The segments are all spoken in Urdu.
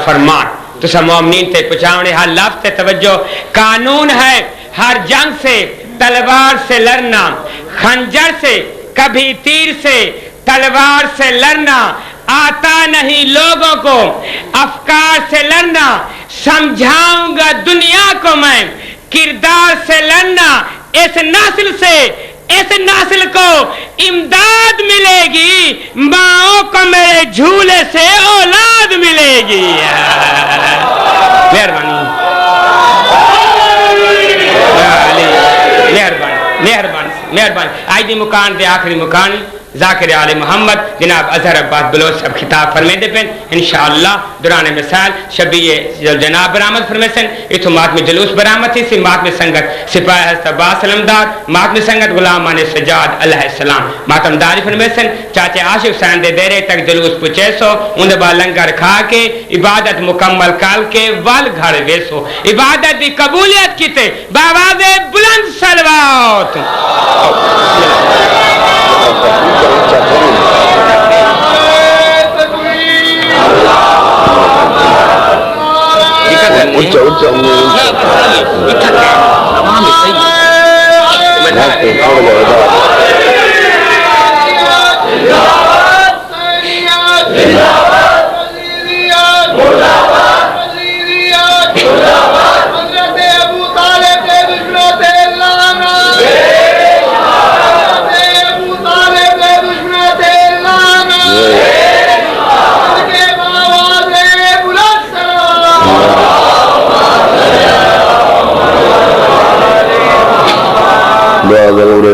فرمان تسا مومنین تے پہنچاونے ہر لفظ تے توجہ قانون ہے ہر جنگ سے تلوار سے لڑنا خنجر سے کبھی تیر سے تلوار سے لڑنا آتا نہیں لوگوں کو افکار سے لڑنا سمجھاؤں گا دنیا کو میں کردار سے لڑنا اس نسل کو امداد ملے گی ماؤں کو میرے جھولے سے اولاد ملے گی مہربانی آج دی مکان دے آخری مکان ذاکر آل محمد جناب اظہر عباس بلوچ صاحب خطاب فرمے دے پین انشاءاللہ دوران مثال شبیہ جناب برآمد فرمے سن اتھو ماتم جلوس برآمد تھی سی ماتم سنگت سپاہ حضرت عباس علمدار ماتم سنگت غلامان سجاد علیہ السلام ماتم داری فرمے سن چاچے عاشق حسین دے دیرے تک جلوس پچے سو ان با لنگر کھا کے عبادت مکمل کال کے وال گھڑ ویسو عبادت دی قبولیت کیتے باواز بلند صلوات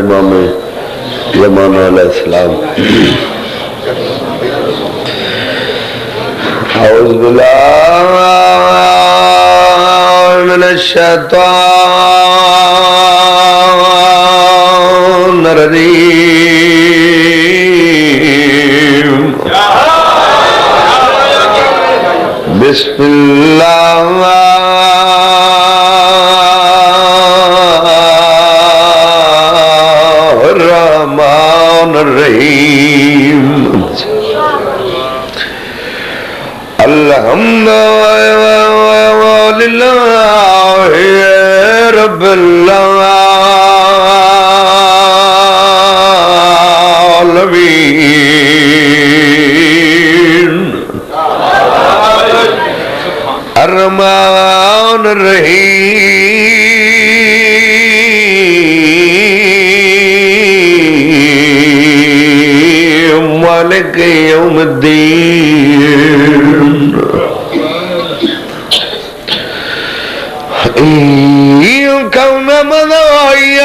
امام زمان علیہ السلام اعوذ باللہ من الشیطان الرجیم بسم اللہ الرحمن الرحیم الحمد للہ رب العالمین الرحمن الرحیم مالک یوم الدین کون مدعی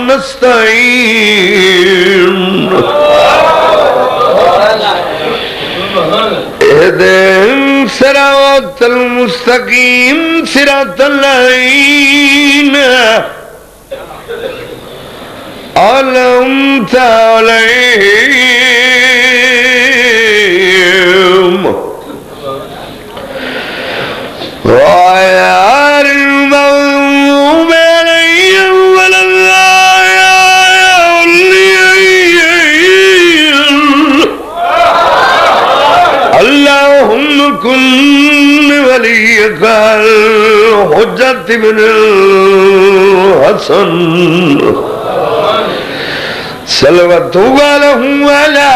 نستعین اهدنا الصراط المستقيم صراط الذين أنعمت عليهم غير المغضوب عليهم ولا الضالين اللهم كن وليك الحجة بن الحسن صلوات له على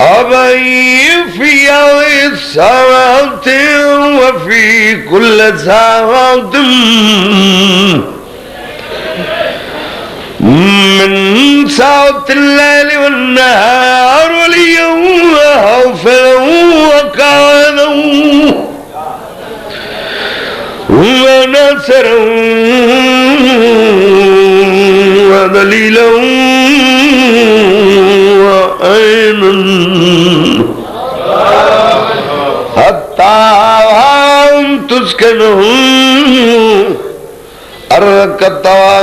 أبيه في السماوات وفي كل ساعة من ساعة الليل والنهار واليوم وحفظه وكانه ونصره ودليلا وعينا حتى تسكنه أركضا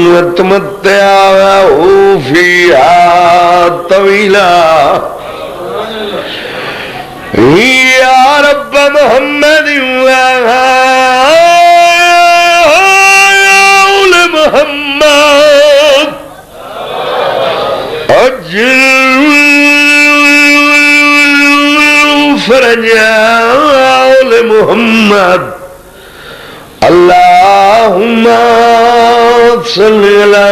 وتمتعه فيها طويلا يا رب محمد صلی علی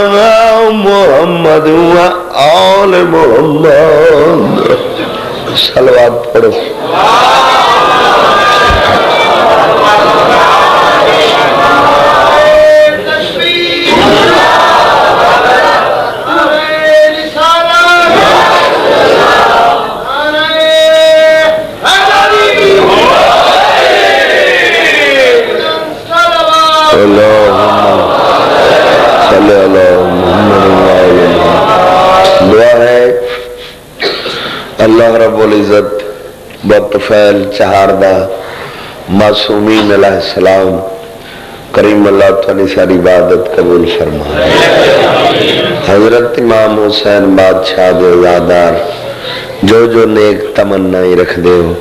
محمد و آل محمد صلوات پڑھو دعا ہے اللہ رب العزت بطفیل چہاردہ معصومین علیہ السلام کریم اللہ تعالی ساری عبادت قبول فرمائے. حضرت امام حسین بادشاہ دے یادار جو نیک تمنائی رکھ دے ہو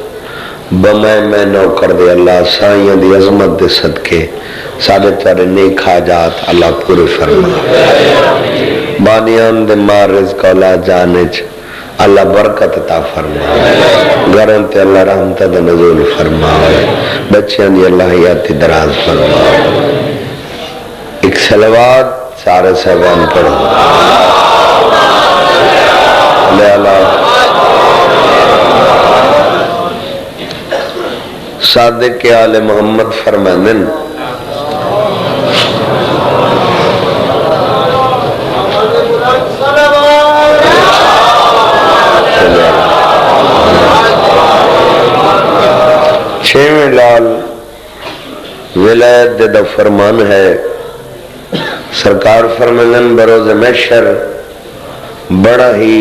میں نوکر دے اللہ سائیاں دی عظمت دے صدقے سارے تارے نیک حاجات اللہ پورے فرمائے. بانیان دے مار رزق اولاد جانچ اللہ برکت عطا فرمائے. گھروں تے اللہ رحمت دا نزول فرمائے. بچیاں دی اللہ حیات دراز فرمائے. ایک صلوات سارے صحبان پڑھو. لے اللہ صادق آل محمد فرمائن چھویں لال ولایت دا فرمان ہے. سرکار فرمائن بروز محشر بڑا ہی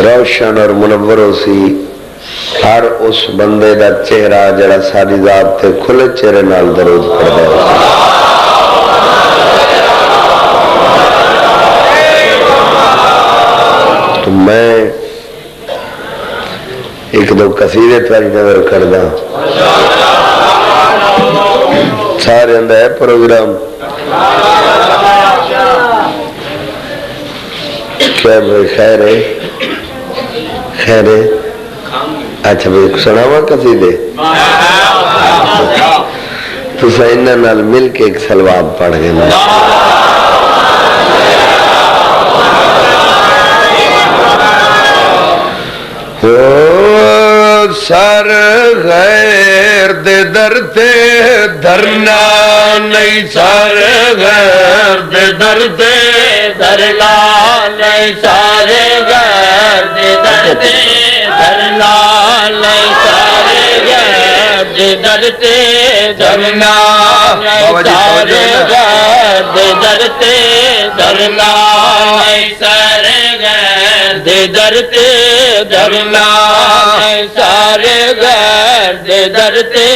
روشن اور منور ہو سی ہر اس بندے دا چہرہ جڑا ساری ذات تے کھلے چہرے نال درود پڑھ دے. تو میں ایک دو قصیدے تاری نظر کردہ سارے اندر ہے پروگرام کیا بھائی خیر ہے خیر ہے. اچھا بھائی سناوا قصیدے تو سائنہ نال مل کے ایک سلوات پڑھ گئے نا. سر غیر دے درتے دھرنا نہیں سر غیر دے درتے دھرنا نہیں سر غیر دے درتے دھرنا نہیں سارے غیر دے درتے دھرنا نہیں سارے غیر دے درتے دھرنا نہیں سارے غیر دے درتے دھرنا نہیں سارے غیر دے درتے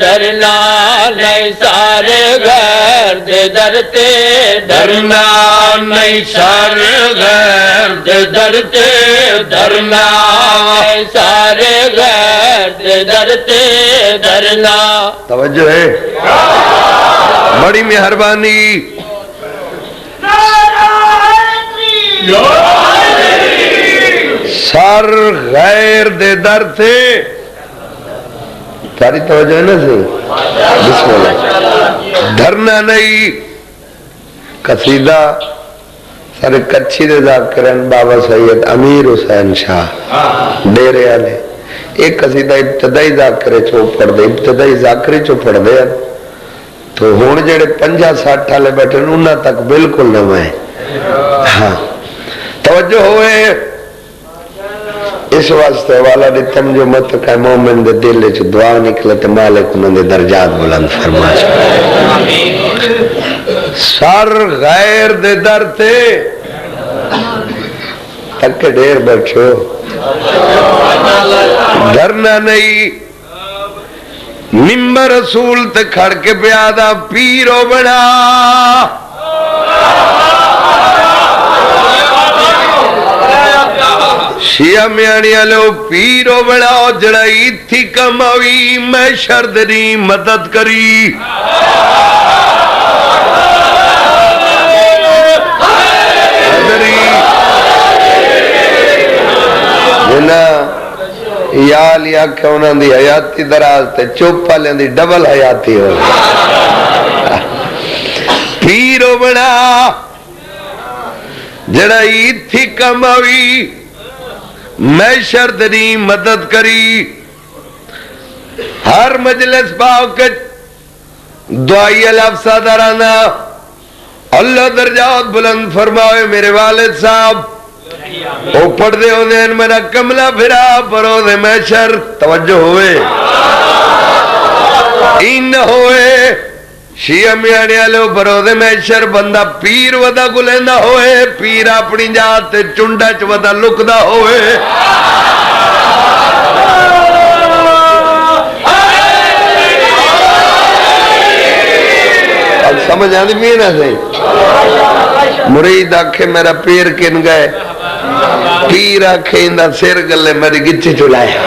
دھرنا نہیں سارے غیر دے درتے دھرنا نہیں سارے غیر دے درتے دھرنا سارے غیر دے درتے دھرنا. توجہ ہے بڑی مہربانی. سر غیر دے در تھے تاری توجہ ہے نا سے بسم اللہ. دھرنا نہیں قصیدہ سارے کچھی دے ذاکرین بابا سید امیر حسین شاہ ڈیرے آلے ایک قصیدہ ابتدائی ذاکرے چو پڑھ دے ابتدائی ذاکرے چو پڑھ دے تو ہون جڑے 50-60 آلے بیٹھے انہاں تک بالکل نہ میں. ہاں توجہ ہوئے اس واسطے والا دیتم جو مت کہ مومن دے دل چ دعا نکلے تے مالک انہاں دے درجات بلند فرما. سر غیر دے در تے تک ڈیر بیٹھو ڈرنا نہیں. ممبر رسول تے کھڑ کے پیادا پیرو بنا شیعہ میانیاں لو پیرو بناؤ جڑائی تھی کماوی میں شردنی مدد کری. یا لیا کہ انہوں دی حیاتی دراز تے چوپا لیں دی ڈبل حیاتی ہو. پیر پیرو بنا جڑا ایتھی کماوی محشر دی مدد کری ہر مجلس پاک دعائی لفظہ درانا اللہ درجات بلند فرمائے میرے والد صاحب او پڑھ دے ہو دین میرا کملہ پھرا پرو دے محشر توجہ ہوئے این ہوئے شیعہ میانے آلو پرو دے محشر بندہ پیر ودا گلندہ ہوئے پیر اپنی جاتے چنڈا ودا لکدہ ہوئے اب سمجھ آدھی بھی نہ سے مرید آکھے میرا پیر کن گئے پیر آکھے اندہ سیر گلے میری گچے چلائے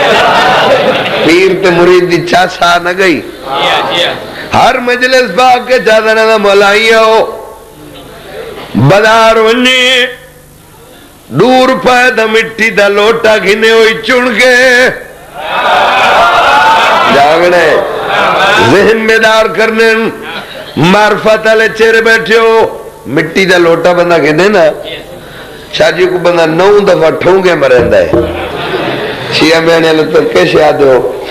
پیر تے مرید دی چاسا نہ گئی ہر مجلس باق کے چادرہ دا مولائی ہو بدار ونی دور پیدا مٹی دا لوٹا گھنے ہوئی چن کے جاگنے ذہن میں دار کرنے معرفت علی چہرے بیٹھے ہو مٹی دا لوٹا بندہ گھنے نا شاجی کو بندہ 9 دفعہ ٹھونگے مرندہ ہے شیعہ میں نے اللہ تک کیسے آدھے ہو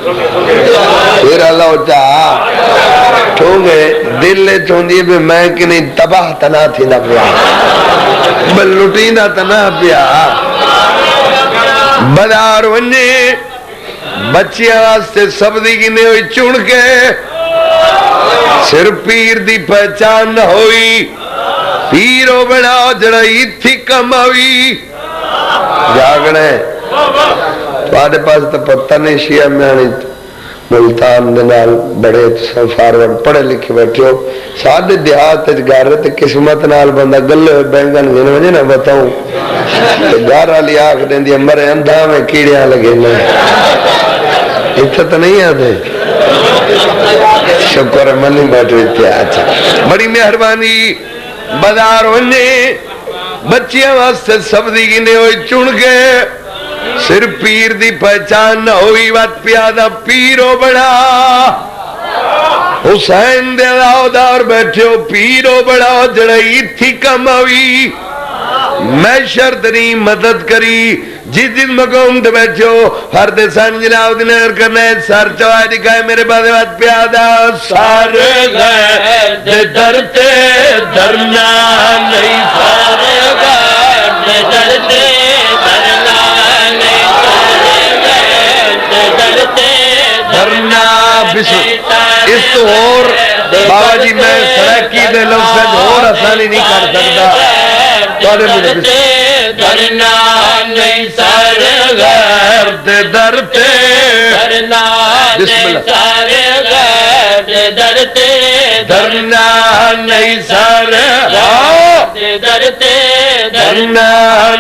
پھر اللہ چاہا ٹھونگے دل لے چوندیے بھی میں کہ نہیں تباہ تنا تھی نہ پیا بل لٹیندہ تنا پیا بدار ونجے بچیاں واسطے سب دی گنے ہوئی چون کے صرف پیر دی پہچان نہ ہوئی پیرو بنا جڑائی تھی کماوی جاگنے تھوڑے پاس تو پتہ نہیں شیعہ میں آنی ملتان دنال بڑے فارورڈ پڑھے لکھے بیٹھے ہو سادھے دیہات گارت قسمت نال بندہ گلے ہوئے بینگن گھنے مجھے نہ بتاؤں گارہ لیا آخ دیں دیا مرے اندھا میں کیڑیاں لگے نا اتھا تو نہیں آتے شکر منی بیٹھو اتھا اچھا بڑی مہربانی بدار ہونے بچیاں واسطے سب دی گنے ہوئی چون کے صرف پیر دی پہچان نہ ہوئی وقت پیادہ پیرو بڑا حسین دے داودار بیٹھے ہو پیرو بڑا جڑائی تھی کماوی محشر دنی مدد کری جس دن مقام دے بیٹھے ہو ہر دے سان جناب دنیر کرنے سار چوائے دکھائے میرے بعد وقت پیادہ سار غیر دے درتے درنا نہیں سار غیر دے درتے درنا نہیں سار غیر دے درنا اس تو اور بابا جی میں سڑکی دے لفظ اور آسانی نہیں کر سکتا درنا نہیں سر غیر دے درتے درنا نہیں سر غیر دے درتے درنا نہیں سر غیر دے درتے درنا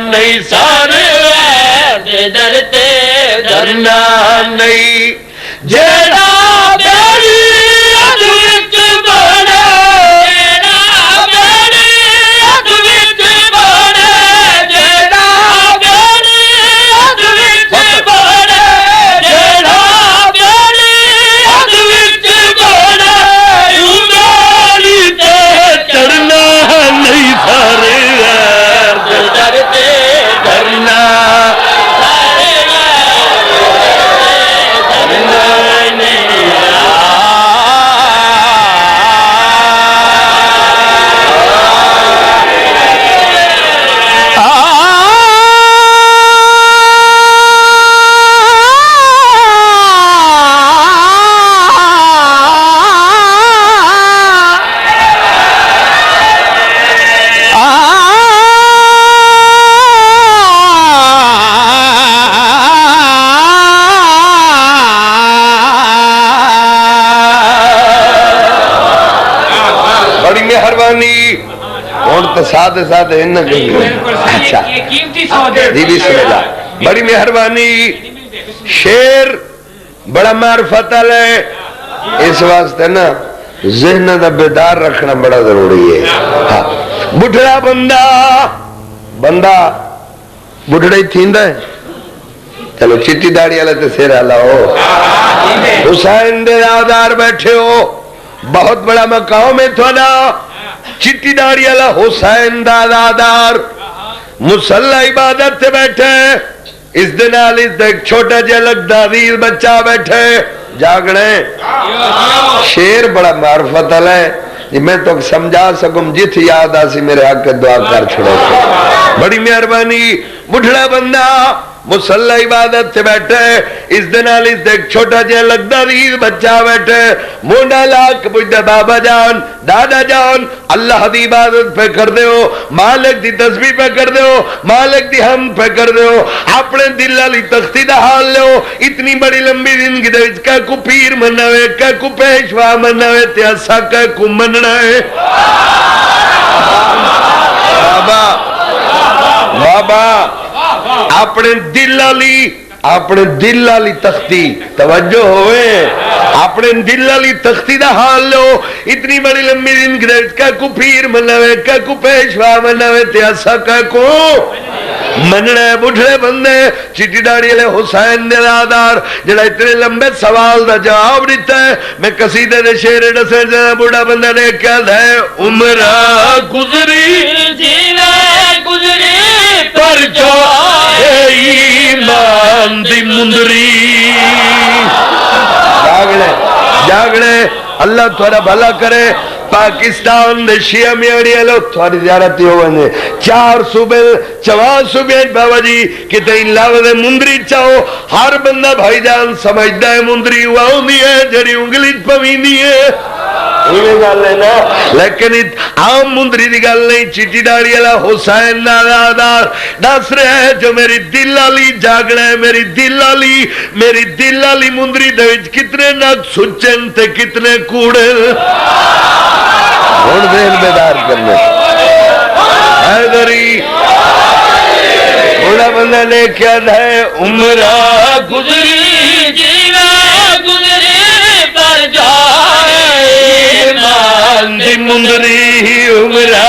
نہیں سر غیر دے درتے درنا نہیں جیڑا بیڑی ادویت بڑے جیڑا بیڑی ادویت بڑے جیڑا بیڑی ادویت بڑے جیڑا بیڑی ادویت بڑے امالی تے چڑھنا نہیں سارے غیر دے درتے درنا ساتھ ساتھ انہ اچھا جی بسم اللہ بڑی مہربانی شیر بڑا معرفت ہے اس واسطے نا ذہن دا بیدار رکھنا بڑا ضروری ہے بڑھڑا بندہ بڑھڑا ہی تھیندہ ہے چلو چٹی داڑی والے تے سیر اللہ ہو حسین دے داودار بیٹھے ہو بہت بڑا مقام ہے تھوڑا چٹی داڑی والا حسین دادار مصلی عبادت سے بیٹھے اس دن اس ایک چھوٹا جا لگتا عزیز بچہ بیٹھے جاگنے شیر بڑا معرفت ہے میں تو سمجھا سکوں جت یاد آسی میرے حق کے دعا کر چھڑے بڑی مہربانی بڑھڑا بندہ مصلی عبادت سے بیٹھے اس دن اس ایک چھوٹا جا لگتا عزیز بچہ بیٹھے مونڈا لاکھ پوچھتا بابا جان دادا جان اللہ دی عبادت پہ کر دے ہو مالک دی تسبیح پہ کر دے ہو مالک دی ہم پہ کر دے ہو اپنے دل علی تختی دا حال لے ہو اتنی بڑی لمبی زندگی دے کا کو پیر منوے کا کو پیشوا منوے تیاسا کا کو مننا ہے بابا بابا اپنے دل علی تختی توجہ ہوئے اپنے دل علی تختی دا حال لو اتنی بڑی لمبی زندگی دے کا کو پیر منوے کا کو پیشوا منوے تیاسا کا کو مننے بڑھڑے بندے چٹی داڑی لے حسین دلادار جڑا اتنے لمبے سوال دا جواب دیتا ہے میں قصیدے دے شیر ڈسے جنا بڑھا بندہ نے کیا ہے عمرہ گزری جینے گزری پر جو ایمان دی مندری جاگڑے اللہ تھوڑا بھلا کرے پاکستان دے شیعہ میاڑی لوگ تھوڑی زیارتی ہوئے 4 صوبے 4 صوبے بابا جی کتے لفظ مندری چاہو ہر بندہ بھائی جان سمجھدا ہے مندری ہوا ہوندی ہے جڑی انگلی پویندی ہے لیکن عام مندری دی گل نہیں چٹی داڑی والا حسین دادار دس رہا ہے جو میری دل علی جاگنا ہے میری دل علی مندری دے وچ کتنے نک سچن تے کتنے کوڑے ہن ذہن بیدار کرنے حیدری بڑا بندہ نے کیا ہے عمرہ گزری جیوے گزری پر جائے ایمان دی مندری عمرہ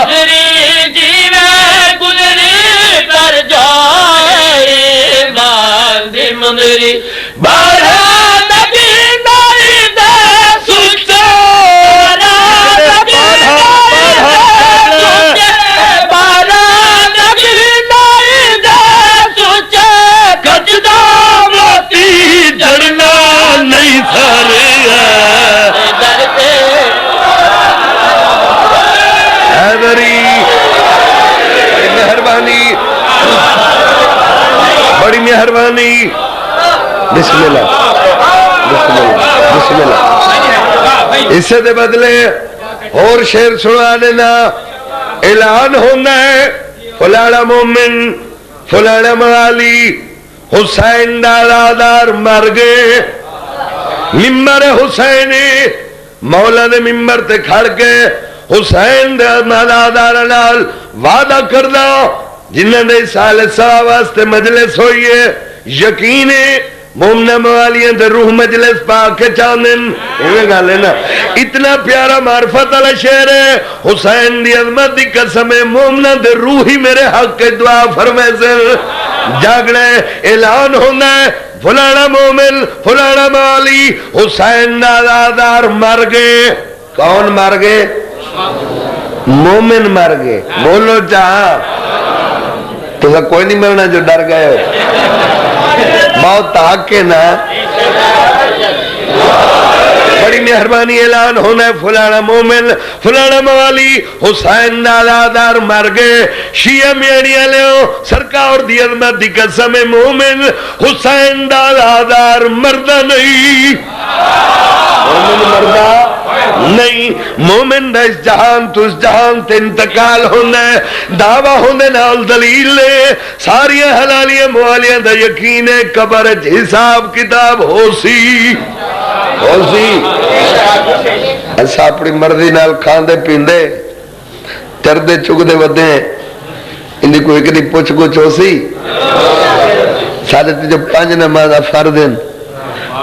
گزری جیوے گزری پر جائے ایمان دی مندری بارہ بڑی مہربانی بسم اللہ بسم اللہ بسم اللہ اس سے دے بدلے اور شیر سنا دینا اعلان ہونا ہے فلانا مومن فلانا موالی حسین دادار مر گئے ممبر حسین مولا نے ممبر تے کھڑ کے حسین دادار نال وعدہ کردہ جنہ نے سال سوا واسطے مجلس ہوئی ہے یقین مومنہ موالیاں دے روح مجلس پاکے چاندن ایویں گا لینا اتنا پیارا معرفت علی شعر ہے حسین دی عظمت دی قسم مومنہ دے روحی میرے حق کے دعا فرمے سے جاگنے اعلان ہونا ہے فلانا مومن فلانا موالی حسین دادار مر گئے کون مر گئے مومن مر گئے بولو چاہاں تو کوئی نہیں مرنا جو ڈر گئے ہو موت حق کے نا بڑی مہربانی اعلان ہونا ہے فلانا مومن فلانا موالی حسین دادار مر گئے شیعہ میاڑیاں لیو سرکار دی عظمت دی قسم مومن حسین دادار مردہ نہیں مومن مردہ نہیں مومن دا اس جہان تو اس جہان تے انتقال ہونا ہے دعویٰ ہونے نال دلیل لے ساریاں حلالیاں موالیاں دا یقین ہے قبر حساب کتاب ہو سی ایسا اپنی مرضی نال کھاندے پیندے چردے چگدے ودے اندھی کوئی کدی پوچھ کچھ ہو سی سارے جو 5 نمازہ فردن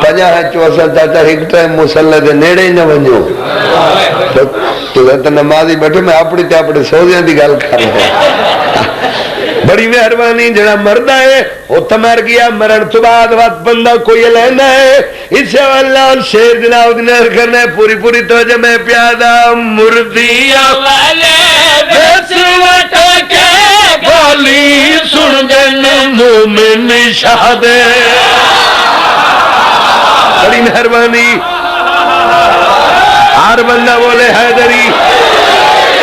50 ہے 64 چاچا ایک ٹائم مسلح دے نیڑے ہی نہ ونجو تو نمازی بیٹھو میں اپنی تے اپنے سوزیاں دی گل کر رہے بڑی مہربانی جڑا مرد ہے وہ تو مر گیا مرن تو بعد وقت بندہ کوئی لینا ہے اسے اللہ شیر جناب دنر کرنا ہے پوری پوری توجہ میں پیادا مردیا والے بسوٹ کے گالی سن جن مومن شہدے بڑی مہربانی ہر بندہ بولے حیدری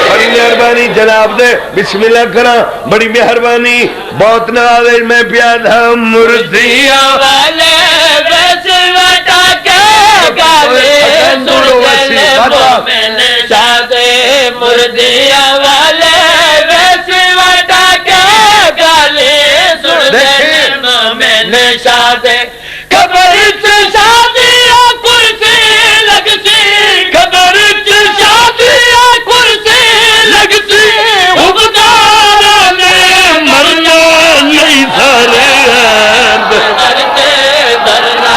بڑی مہربانی جناب دے بسم اللہ کرا بڑی مہربانی بہت نوازش میں پیادا مردیا والے بسوٹ کے گالی سن جن مومن شہدے مردیا والے بسوٹ کے گالی سن جن مومن شہدے قبر شادی کرسی لگتی قبر شادی کرسی لگتی حکمدار نے مرنا نہیں سارے درتے درنا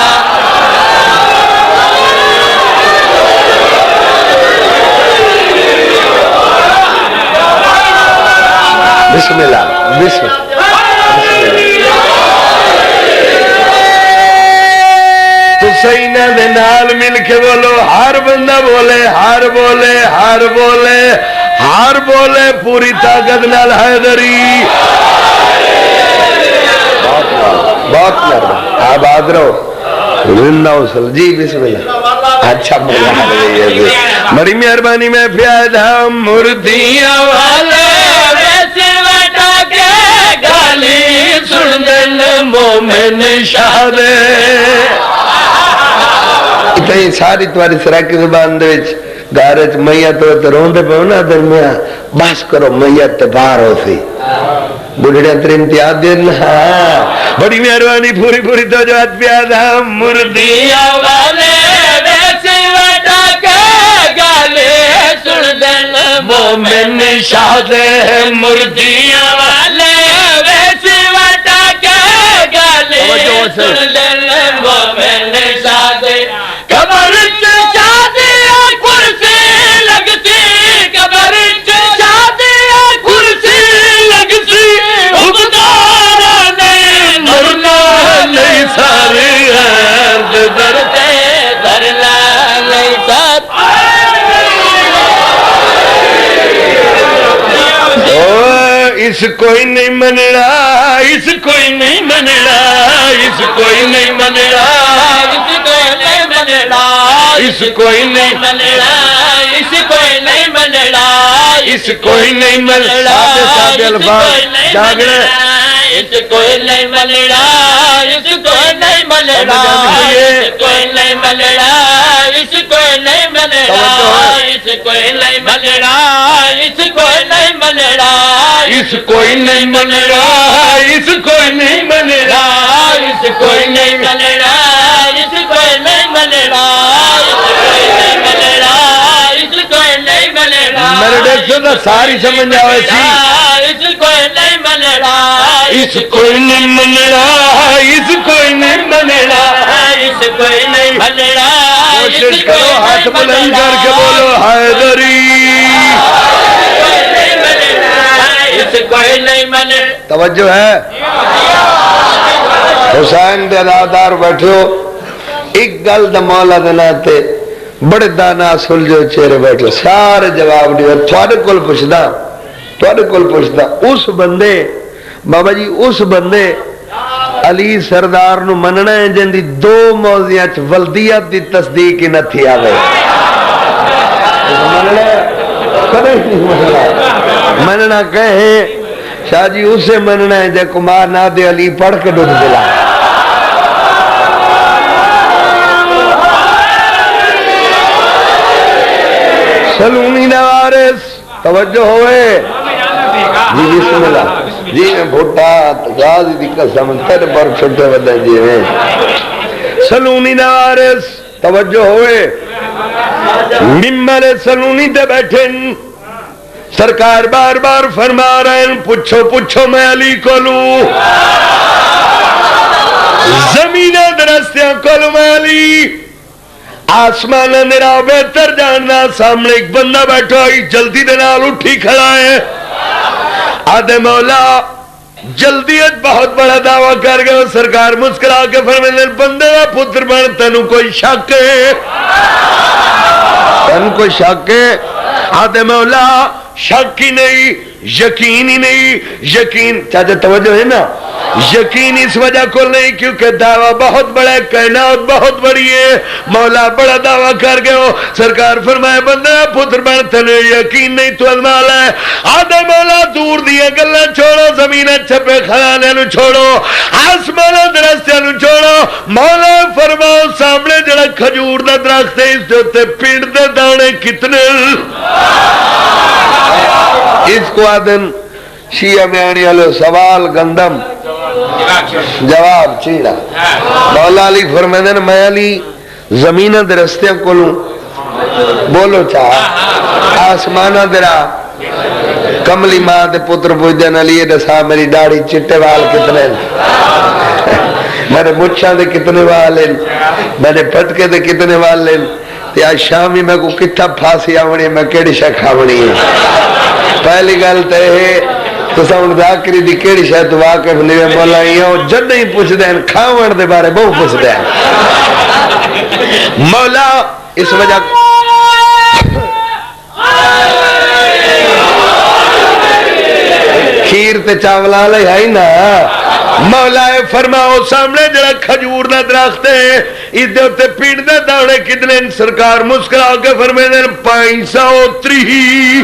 بسم اللہ بسم اللہ سینہ دے نال مل کے بولو ہر بندہ بولے ہر بولے ہر بولے ہر بولے پوری طاقت نال حیدری بہت مہربانی آباد رہو زندہ وصل جی بسم اللہ اچھا بڑی مہربانی میں پیادا مردیاں والے بسوٹا کے گالی سن دن مومن شہدے اتنی ساری تمہاری سراکی زبان دے گارج میاں تو روندے پہ ہونا درمیاں بس کرو میاں تے باہر ہو سی بڑھڑے تر امتیاز دینا بڑی مہربانی پوری پوری توجہات پیادا مردیاں والے بسوٹا کے گالی سن دن مومن شہدے مردیاں والے بسوٹا کے گالی سن دن مومن شہدے قبر شادی کرسی لگتی قبر شادی کرسی لگتی حکمدار نے مرنا نہیں سارے درتے درنا نہیں ساتھ اس کوئی نہیں مننا اس کوئی نہیں مننا اس کوئی نہیں مننا اس کوئی نہیں مننا اس کوئی نہیں مننا اس کوئی نہیں مننا سادے الفاظ جاگرے اس کوئی نہیں مننا اس کوئی نہیں مننا اس کوئی نہیں مننا اس کوئی نہیں مننا اس کوئی نہیں مننا اس کوئی نہیں مننا اس کوئی نہیں مننا اس کوئی نہیں مننا اس کوئی نہیں مننا اس کوئی نہیں مننا میرے دیکھ سے ساری سمجھ جاؤ ایسی اس کوئی نہیں مننا اس کوئی نہیں مننا اس کوئی نہیں مننا اس کوئی نہیں مننا کوشش کرو ہاتھ بلند کر کے بولو حیدری اس کوئی نہیں مننا توجہ ہے حسین دے ادادار بیٹھے ہو ایک گل دا مولا دناتے بڑے دانا سلجھو چہرے بیٹھے سارے جواب دیو تھوڑے کل پوچھدا اس بندے بابا جی اس بندے علی سردار نو مننا ہے جن دی دو موضوعاں چ ولدیت دی تصدیق ہی نہ تھی آوے مننا کہیں شاہ جی اسے مننا ہے جے کمار نہ دے علی پڑھ کے ڈوب دلا سلونی نوارس توجہ ہوئے جی بسم اللہ جی میں بھوٹا غازی دی قسم تیرے پر چھوٹے بدن جی میں سلونی نوارس توجہ ہوئے ممبر سلونی تے بیٹھے سرکار بار بار فرما رہے ہیں پوچھو پوچھو میں علی کو لوں زمین درستیاں کو لوں میں علی آسمان میرا بہتر جاننا سامنے ایک بندہ بیٹھا ہی جلدی دے نال اٹھی کھڑا ہے آدھے مولا جلدی بہت بڑا دعویٰ کر گئے. سرکار مسکرا کے فرماتے بندے دا پتر بن تینوں کوئی شک ہے؟ تینوں کوئی شک ہے؟ آدھے مولا شک ہی نہیں یقین ہی نہیں. یقین چاچا توجہ ہے نا, یقین اس وجہ کو نہیں کیونکہ دعویٰ بہت بڑا ہے, کائنات بہت بڑی ہے. مولا بڑا دعویٰ کر گئے ہو. سرکار فرمائے بندہ پتر بن تنے یقین نہیں تو المال ہے. آدھے مولا دور دیا گلا چھوڑو, زمین چھپے خزانے نو چھوڑو, آسمان درختوں نو چھوڑو. مولا فرماؤ سامنے جڑا کھجور دا درخت ہے اس دے پیڑ دے دانے کتنے؟ اس کو آدن شیعہ میں آنے والے سوال گندم جواب چیڑا. مولا علی فرمائے میں علی زمینہ دے رستیاں کولوں بولو چاہ آسمانہ درا کملی ماں دے پتر پوچھدن علی دسا میری داڑھی چٹے وال کتنے, میرے مچھاں دے کتنے وال ہیں, میرے پٹکے دے کتنے وال ہیں, تے آج شامی میں کو کتھا پھانسی آونی میں کیڑی شے کھاونی ہے. پہلی گل تے ہے تو ساؤں ذاکری دی کیڑی شے تو واقف نہیں ہے. مولا یوں جد ہی پوچھ دیں کھاون دے بارے بہت پوچھ دیں. مولا اس وجہ کھیر تے چاولا لے آئی نا. مولا فرماؤ سامنے جڑا کھجور دا درخت ہے اس دے تے پیڑ دے دانے کتنے؟ سرکار مسکرا کے فرمائے 530.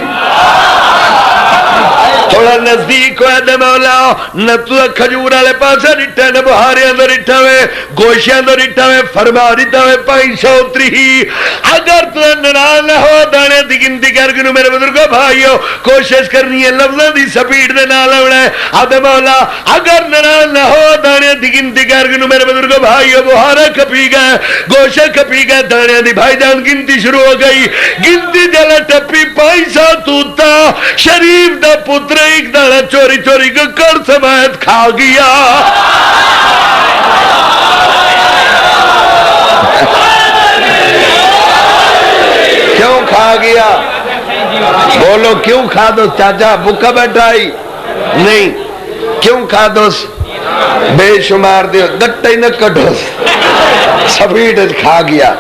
تھوڑا نزدیک ہوئے دے مولا نہ تو کھجور والے پاسے ڈٹھا نہ بہاریاں دا ڈٹھا ہوئے گوشیاں دا ڈٹھا ہوئے فرما دیتا ہوئے 530. اگر تو نران نہ ہو دانے دی گنتی کر گنو میرے بزرگو بھائیو کوشش کرنی ہے لفظاں دی سپیڈ دے نال ہونا ہے. آدھے مولا اگر نران نہ ہو دانے دی گنتی کر گنو میرے بزرگو بھائیو بہارا کپی گئے گوشہ کپی گئے دانے دی بھائی جان گنتی شروع ہو گئی. گنتی جلہ ٹپی 500 توتا شریف دا پتر ایک دانا چوری چوری کر سمیت کھا گیا. کیوں کھا گیا؟ بولو کیوں کھا دو چاچا بکا بیٹھائی نہیں کیوں کھا دو بے شمار دیو دٹا ہی نہ کٹو سبیٹ کھا گیا.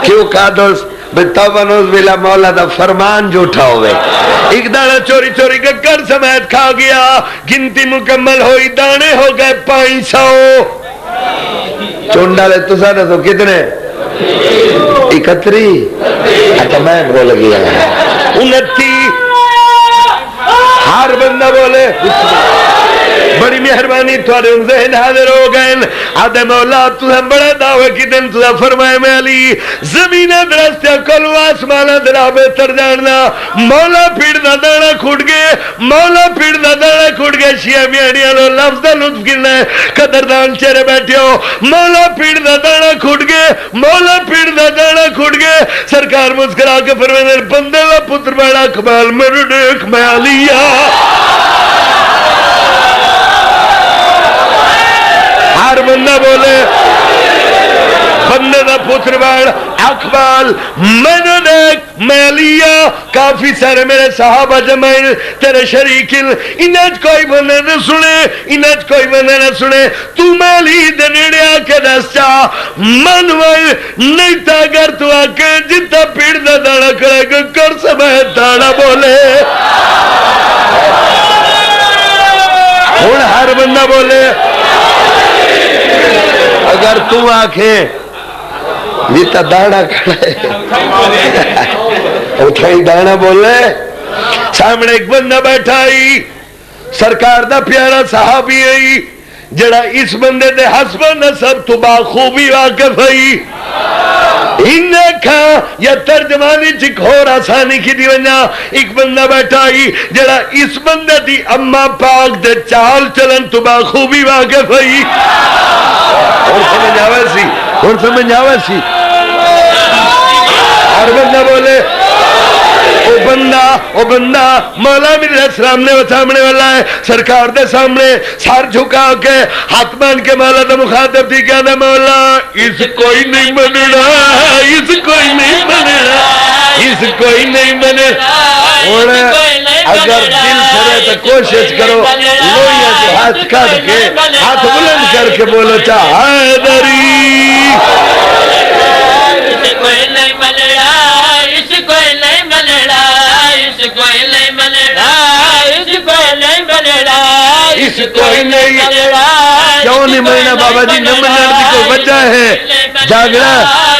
کیوں کھا دو بتوانوز بلا مولا دا فرمان جھوٹا ہوئے. ایک دانا چوری چوری کا کر سمیت کھا گیا. گنتی مکمل ہوئی دانے ہو گئے 500. چون ڈالے تو سانا تو کتنے 31. اچھا میں بول گیا 29. ہر بندہ بولے بڑی مہربانی تھوڑے ان ذہن حاضر ہو گئے. آدھے مولا تُسا بڑا دعوے کی دن تُسا فرمائے میں علی زمین درستیا کلو آسمانہ درہ بہتر جاننا. مولا پھڑ دا دانا کھوٹ گئے مولا پھڑ دا دانا کھوٹ گئے. شیعہ میاڑیاں لو لفظ دا لطف گرنا ہے قدردان چہرے بیٹھے ہو. مولا پھڑ دا دانا کھوٹ گئے مولا پھڑ دا دانا کھوٹ گئے. سرکار مسکرا کے فرمائے بندے و پتر بڑا اقبال میرے دیکھ میں علیہ. ہر بندہ بولے بندے دا پتر بڑ اقبال میں نے دیکھ میں لیا. کافی سارے میرے صحابہ جمعین تیرے شریکل انہاں کوئی بندے نہ سنے انہاں کوئی بندے نہ سنے. تو میں لی دنیڑے آکے دستا منوائے نہیں تا اگر تو آکے جتا پیڑ دا دانا کرے گا کر سمیت دانا بولے. ہون ہر بندہ بولے اگر تو آنکھیں جیتا دانا کھڑے اٹھائی دانا بولے. سامنے ایک بندہ بیٹھا ہی سرکار دا پیارا صحابی ہے جڑا اس بندے دے حسب نسب تو باخوبی واقف ہے. انہیں کھا یا ترجمانی چک ہو آسانی کی دیونا ایک بندہ بیٹھا ہی جڑا اس بندے دی اما پاک دے چال چلن تو باخوبی واقف ہے. اور سمجھ آوے سی اور سمجھ آوے سی. ہر بندہ بولے او بندہ مولا میرے السلام نے سامنے والا ہے. سرکار دے سامنے سار جھکا کے ہاتھ مان کے مولا دا مخاطب تھی کیا نا مولا اس کوئی نہیں بننا اس کوئی نہیں بننا اس کوئی نہیں بننا. اگر دل سے تو کوشش کرو لوہیاں سے ہاتھ کاٹ کے ہاتھ بلند کر کے بولو چا حیدری اس کوئی نہیں ملڑا اس کوئی نہیں ملڑا اس کوئی نہیں ملڑا اس کوئی نہیں ملڑا اس کوئی نہیں کیوں نہیں ملنا بابا جی نہ ملنے کی کوئی وجہ ہے جاگرا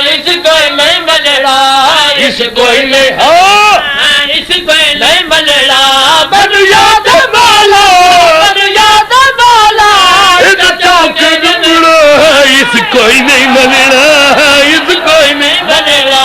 اس کوئی نہیں ملڑا اس کوئی نہیں اس کوئی نہیں ملڑا بن یاد بالا بن یاد بالا چوک جمڑو اس کوئی نہیں ملنا اس کوئی نہیں ملڑا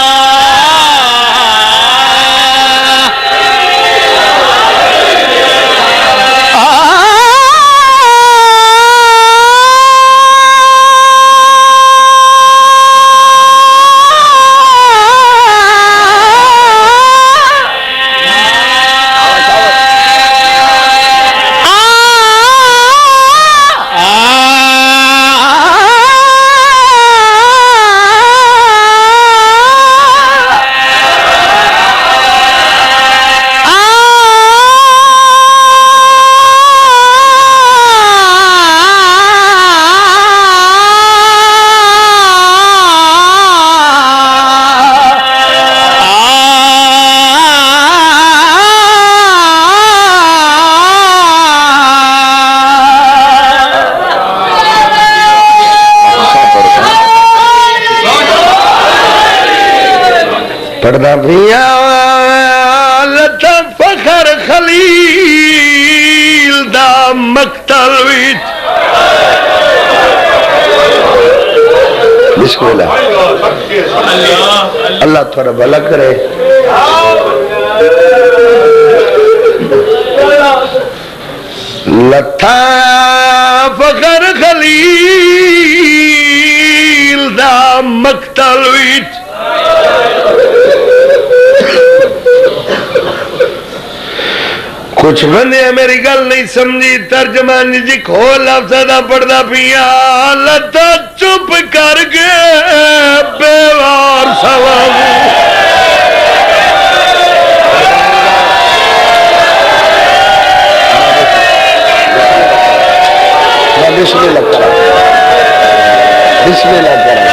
پڑھنا بھیا لتا فخر خلیل دا مقتل وچ بسم اللہ اللہ تھوڑا بھلا کرے لتا فخر خلیل دا مقتل وچ کچھ بندے میری گل نہیں سمجھی ترجمان جی کھول افسادہ پڑھدا پیا لتا چپ کر گئے بیوار سوال بسم اللہ کرا بسم اللہ کرا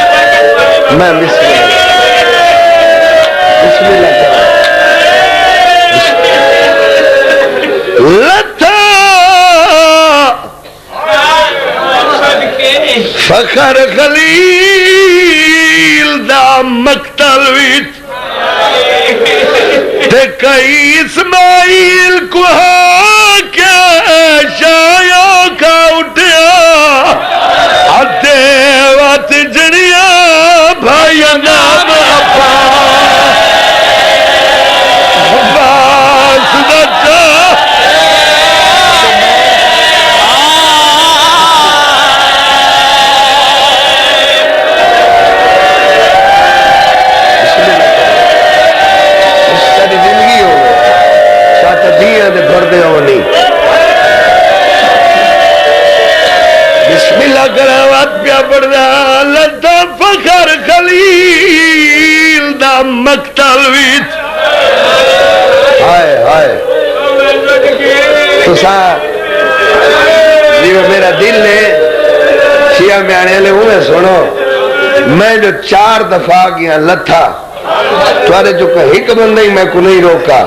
میں بسم اللہ کرا لتا فخر خلیل دا مقتل وچ تے کئی اسماعیل کو کیا شایا کا اٹھیا آدھے وات جڑیا بھائی نام اپا باس دچا بسم اللہ کراوات پیا پڑھنا لتا فخر خلیل دا مقتل وچ ہائے ہائے تو میرا دل نے شیعہ میں آنے لے ہوئے سنو میں جو 4 دفعہ گیا لتھا توارے جو کہ ایک بندہ ہی میں کو نہیں روکا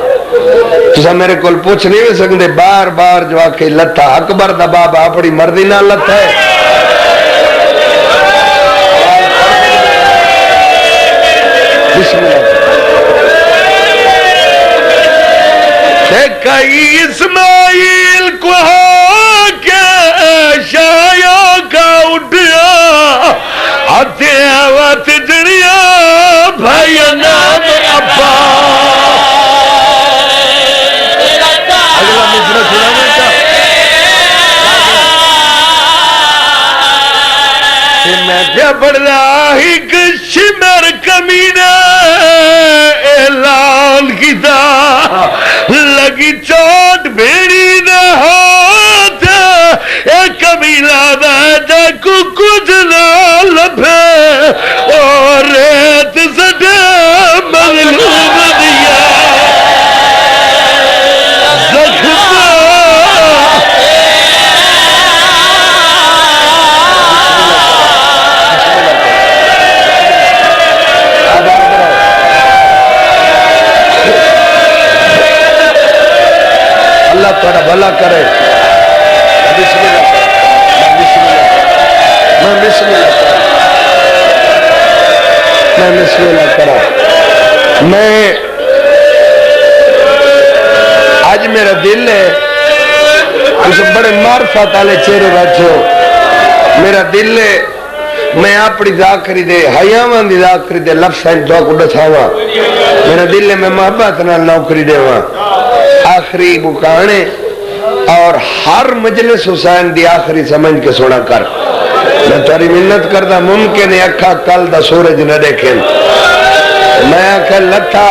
تو میرے کو پوچھ نہیں بھی سکتے بار بار جو آکے لتھا اکبر دا بابا اپنی مردی نہ لتھا ہے بسم اللہ کئی اسماعیل کو کے شایا کا اٹھیا آتے آوات جڑیا بھائی نام ابا اگلا مصرہ سنانا چاہ میں کیا پڑھ رہا ایک شمر کمینہ اعلان کیتا لگی چوٹ بھیڑی نہ ہاتھ ایک کمینہ دا جا کو کچھ نہ لبھے اور ریت سٹے مغلوب دیا اللہ تھوڑا بھلا کرے بسم اللہ میں بسم اللہ کرا میں آج میرا دل ہے اس بڑے معرفت والے چہرے بیٹھے ہو میرا دل ہے میں اپنی ذاکری دے حیاواں دی ذاکری دے لفظ ہیں جو کو دساواں میرا دل ہے میں محبت نال نوکری دیواں آخری مکانے اور ہر مجلس حسین دی آخری سمجھ کے سونا کر میں تاری منت کردہ ممکن ہے اکھا کل دا سورج نہ دیکھیں میں آکھا لتھا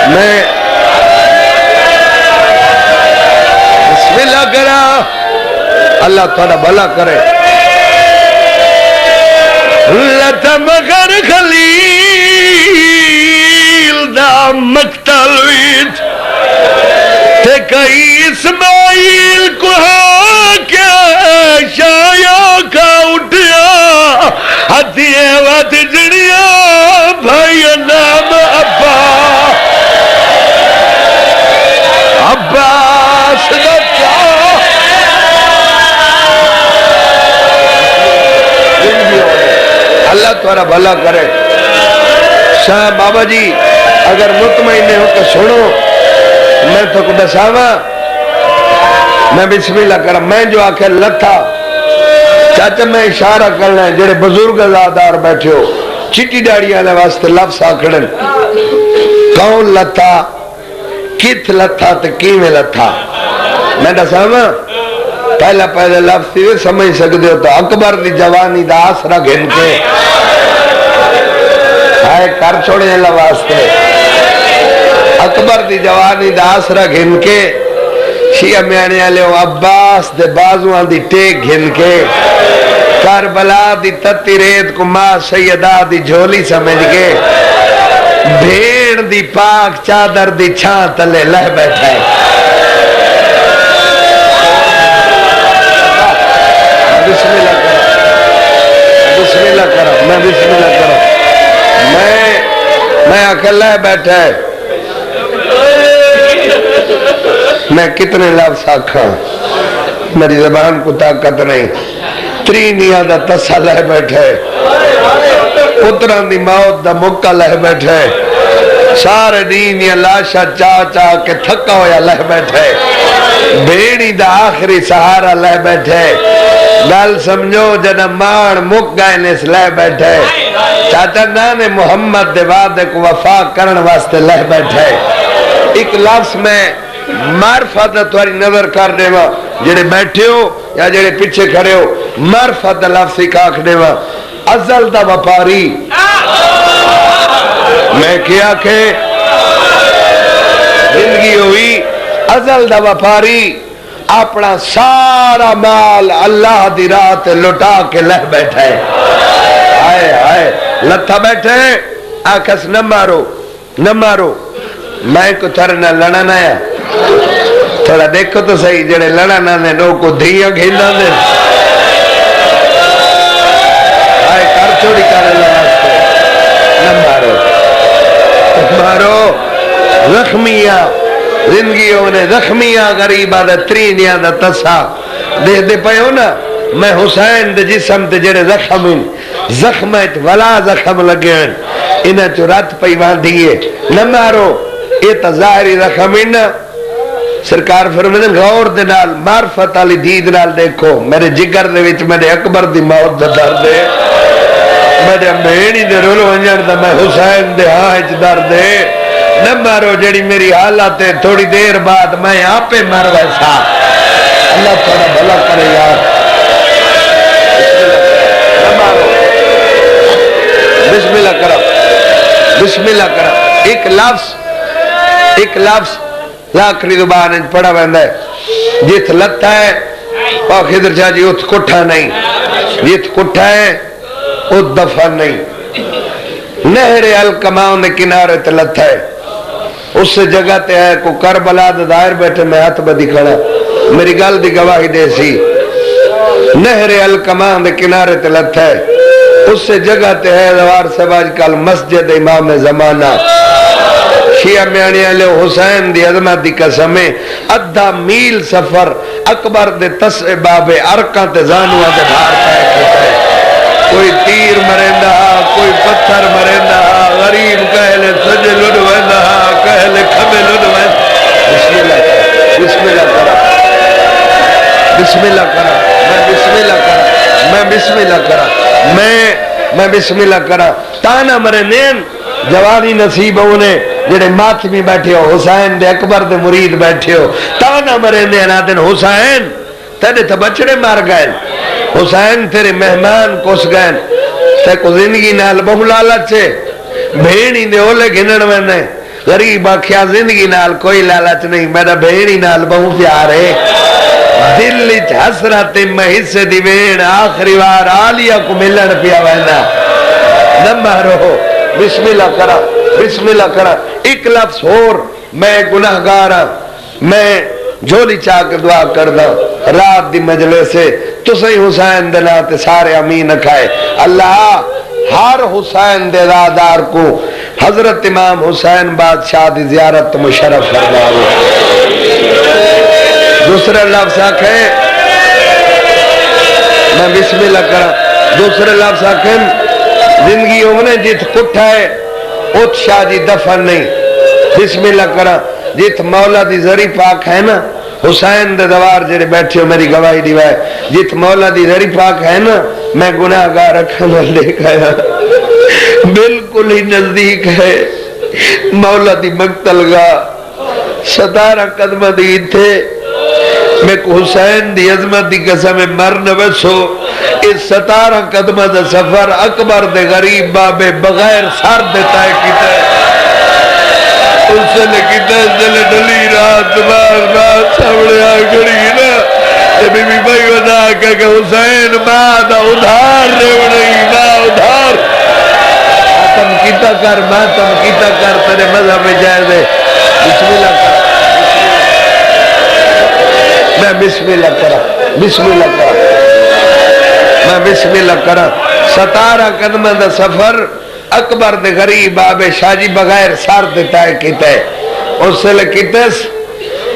میں بسم اللہ کرا اللہ تھوڑا بھلا کرے لتا مگر خلیل دا مقتل ویت تے کئی اسماعیل کو کیا شایا کا اٹھیا ہتھیے وات جڑیا بھائی نام ابا عباس دکھا اللہ تمہارا بھلا کرے شاہ بابا جی اگر مطمئن ہو تو سنو میں تو کو دساواں میں بسم اللہ کرم میں جو آکھے لتھا چاچا میں اشارہ کرنا ہے جڑے بزرگ ازادار بیٹھے ہو چٹی ڈاڑیاں نے واسطے لفظ آکھڑن کون لتھا کت لتھا تے کیویں لتھا میں دساواں پہلا لفظ یہ سمجھ سکتے ہو تو اکبر دی جوانی دا آسرا گھن کے ہائے کر چھوڑے اللہ واسطے اکبر دی جوانی دا آسرا گھن کے شیعہ میانے والے عباس دے بازوان دی ٹیک گھن کے کربلا دی تتی ریت کو ماں سیدہ دی جھولی سمجھ کے بھیڑ دی پاک چادر دی چھان تلے لہ بیٹھا ہے بسم اللہ کرو بسم اللہ کرو میں بسم اللہ کرو میں اکیلا بیٹھا ہے میں کتنے لفظ آکھاں میری زبان کو طاقت نہیں ترینیاں دا تسا لہ بیٹھا ہے پتران دی موت دا مکہ لہ بیٹھا ہے سارے دین یا لاشا چاہ چاہ کے تھکا ہویا لہ بیٹھا ہے بھیڑی دا آخری سہارا لہ بیٹھا ہے گل سمجھو جنہ مان مک گئے نے اس لہ بیٹھے چاچا نانے محمد دے وعدے کو وفا کرن واسطے لہ بیٹھے ایک لفظ میں معرفت تمہاری نظر کر دے وا جڑے بیٹھے ہو یا جڑے پیچھے کھڑے ہو معرفت لفظ ایک آکھ دے وا ازل دا وپاری میں کیا کہ زندگی ہوئی ازل دا وپاری اپنا سارا مال اللہ دی رات لٹا کے لہ بیٹھے آئے آئے لتھا بیٹھے آکھس نہ مارو نہ مارو میں کو تھرنا لڑا نہ ہے تھوڑا دیکھو تو صحیح جڑے لڑا نہ دے نو کو دھیاں گھینا دے آئے کر چھوڑی کر اللہ واسطے نہ مارو مارو زخمیاں زندگیوں نے زخمیاں غریبہ دا ترینیاں دا تسا دے دے پہ ہو نا میں حسین دے جسم دے جڑے زخمت ولا زخم لگے انہیں چو رات پیوان دیئے نہ مارو یہ تا ظاہری زخم انہ سرکار فرمائے غور دے نال معرفت علی دید نال دیکھو میرے جگر دے وچ میرے اکبر دی موت دا درد ہے میرے مہینی دے رولو انجر دا میں حسین دے ہاں درد ہے نہ مارو جڑی میری حالت ہے تھوڑی دیر بعد میں آپ پہ مر ویسا اللہ تھوڑا بھلا کرے یار نہ مارو بسم اللہ کرو بسم اللہ کرو ایک لفظ لاکری زبان پڑھا بہندہ ہے جت لتا ہے اور خضر شاہ جی ات کٹھا نہیں جت کٹھا ہے ات دفع نہیں نہر الکماؤں نے کنارے تلتا ہے اس سے جگہ تے ہے کو کربلا دائر بیٹھے میں ہاتھ بدی کھڑا میری گل دی گواہی دے سی نہر الکماؤں نے کنارے تلتا ہے اس سے جگہ تے ہے دوار سے باج کل مسجد امام زمانہ شیعہ میانے والے حسین دی عظمت دی قسم ادھا میل سفر اکبر دے تسع باب ارکاں تے زانواں دے بھار پے کیتا ہے کوئی تیر مریندا کوئی پتھر مریندا غریب کہلے سجے لڈ ویندا کہلے کھبے لڈ ویندا بسم اللہ بسم اللہ کرا بسم اللہ کرا میں بسم اللہ کرا میں بسم اللہ کرا میں بسم اللہ کرا تانا مرے نین جوانی نصیب ہونے جڑے ماتمی بیٹھے ہو حسین دے اکبر دے مرید بیٹھے ہو تانا مرے نین آدن حسین تیرے تو بچڑے مار گئے حسین تیرے مہمان کس گئے تے کو زندگی نال بہو لالچے بھیڑی دے اولے گھنن میں غریب آکھیا زندگی نال کوئی لالچ نہیں میرا بھیڑی نال بہو پیار ہے دل وچ حسرت میں حصے دی وین آخری وار عالیہ کو ملن پیا وینا نہ مارو بسم اللہ کرا بسم اللہ کرا ایک لفظ اور میں گناہگار میں جھولی چاہ کے دعا کردا رات دی مجلس سے تو صحیح حسین دلاتے سارے امین کھائے اللہ ہر حسین دے دادار کو حضرت امام حسین بادشاہ دی زیارت مشرف فرماؤ دوسرا لفظ آکھے میں بسم اللہ کرا دوسرا لفظ آکھے زندگی ہونے جیت کٹھا ہے ات شاہ جی دفن نہیں بسم اللہ کرا جیت مولا دی زری پاک ہے نا حسین دے دوار جڑے بیٹھے ہو میری گواہی دیوائے جیت مولا دی زری پاک ہے نا میں گناہگار رکھنا دیکھا ہے بالکل ہی نزدیک ہے مولا دی مقتل گا 17 قدمہ دی تھے میں کو حسین دی عظمت دی قسم مر نہ بسو اس 17 قدمہ دا سفر اکبر دے غریب بابے بغیر سر دیتا ہے کیتا ہے اس سے لکھتا ہے دل ڈلی رات رات سامنے آگری نا بی بی بھائی ودا کہ حسین ماں دا ادھار ریوڑی ماں ادھار ماتم کیتا کر ماتم کیتا کر تیرے مذہب میں جائے دے بسم اللہ کر میں بسم اللہ کرا بسم اللہ کرا میں بسم اللہ کرا 17 قدمہ دا سفر اکبر دے غریب آبے شاجی بغیر سار دیتا ہے کہتا ہے اس سے لکھتس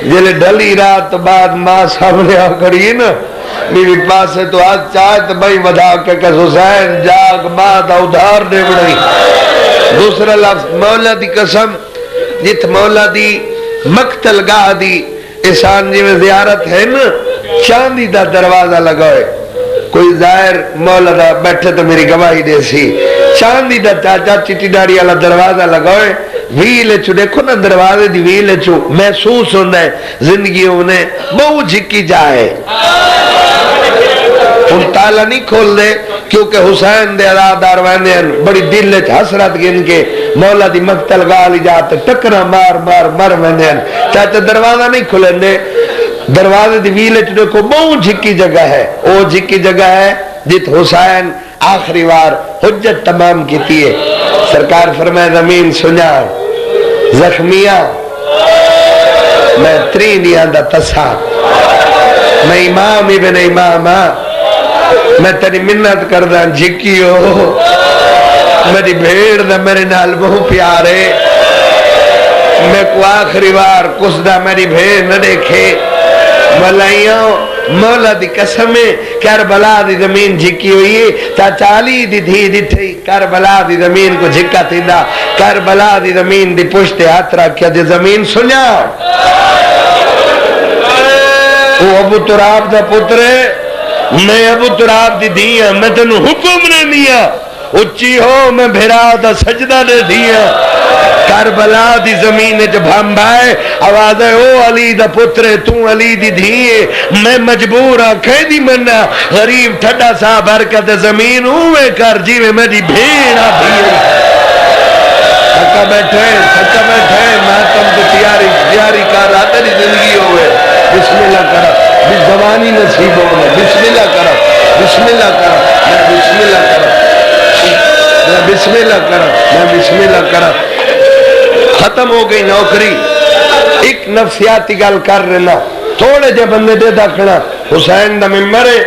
جلے ڈلی رات بعد ماں سامنے آ کری نا میری پاس ہے تو آج چاہے تو بھائی ودا کہ حسین جاگ ماں دا ادھار دے بڑی دوسرا لفظ مولا دی قسم جت مولا دی مقتل گاہ دی احسان جی میں زیارت ہے نا چاندی دا دروازہ لگوئے کوئی ظاہر مولا دا بیٹھے تو میری گواہی دے سی چاندی دا چاچا چٹی داری والا دروازہ لگوئے ویلے چو دیکھو نا دروازے دی ویلے چو محسوس ہونا ہے زندگی انہیں بہو جھکی جائے ان تالا نہیں کھول دے کیونکہ حسین دے عزادار ویندے ہیں بڑی دل حسرت گن کے مولا دی مقتل گالی جاتے ٹکرہ مار مار مر ویندے ہیں چاچا دروازہ نہیں کھولیں دے دروازے دی ویلے چو دیکھو بہو جھکی جگہ ہے او جھکی جگہ ہے جت حسین آخری وار حجت تمام کیتی ہے سرکار فرمائے زمین سنیا زخمیاں میں ترینیاں دا تسا میں امام ابن امام میں تیری منت کردہ جھکی ہو میری بھیڑ دا میرے نال بہو پیارے میں کو آخری وار کس دا میری بھیڑ نہ دیکھے ملائیوں مولا دی قسمیں کربلا دی زمین جھکی ہوئی ہے چاچا علی دی دھی دیٹھی کربلا دی زمین کو جھکا تیندہ کربلا دی زمین دی پشتے ہاتھ رکھیا دی زمین سنیا وہ ابو تراب دا پترے میں ابو تراب دی دیا میں تنو حکم نے دیا اچھی ہو میں بھیرا دا سجدہ نے دیا کربلا دی زمین جب ہم بھائے آواز ہے او علی دا پترے تو علی دی دھیئے میں مجبور آنکھیں دی مننا غریب ٹھڈا سا برکت زمین ہوئے کر جیوے میری بھیڑا بھیڑ سکا بیٹھے ماتم تو تیاری کر رہا تیری زندگی ہوئے بسم اللہ کرا زبانی نصیب ہوئے بسم اللہ کرا بسم اللہ کرا میں بسم اللہ کرا میں بسم اللہ کرا میں بسم اللہ کرا ختم ہو گئی نوکری ایک نفسیاتی گل کر رہنا تھوڑے جے بندے دے دکھنا حسین دا ممبر ہے